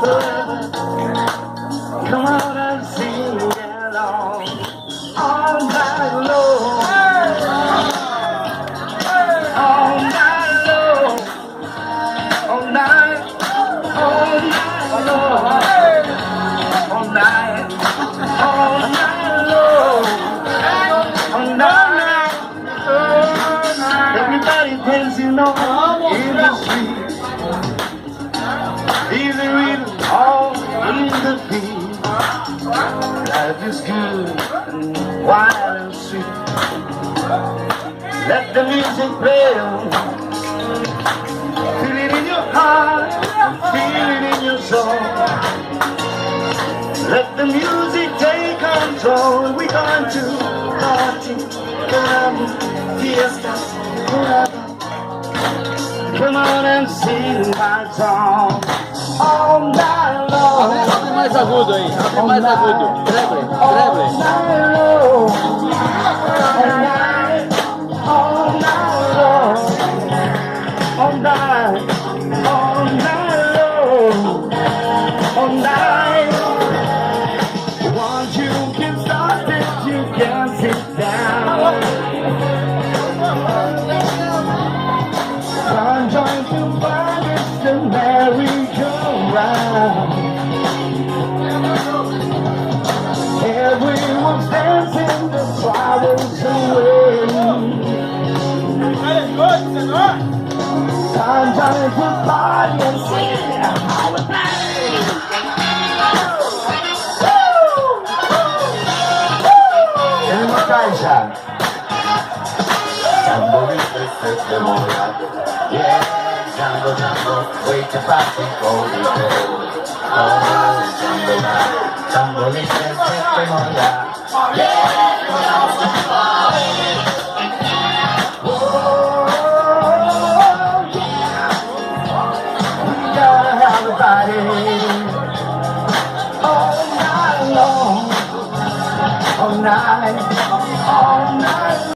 forever. Come on and sing along all night long, all night long, all night, all night long, all night, all night long, all night. Everybody dancing on in the street. Easy reading all in the beat. Life is good and wild and sweet. Let the music play on. Feel it in your heart, feel it in your soul. Let the music take control. We're going to party, caramba, fiesta, forever. Come on and sing my song all night long. Abre mais agudo aí, abre mais agudo. Treble, All treble. night long, all night long, all night, all night long, all night. Once you get started, you can't sit down. I'm trying to find it's the merry-go-round. Everyone's dancing, the flowers away. I'm trying to party and sing how we play. Tenemos caixa. Yeah, Jambo, Jambo, wait to party, go to bed. Oh, Jambo, Jambo, listen, memoria. Yeah, oh, yeah. We gotta have a party all night long, all night.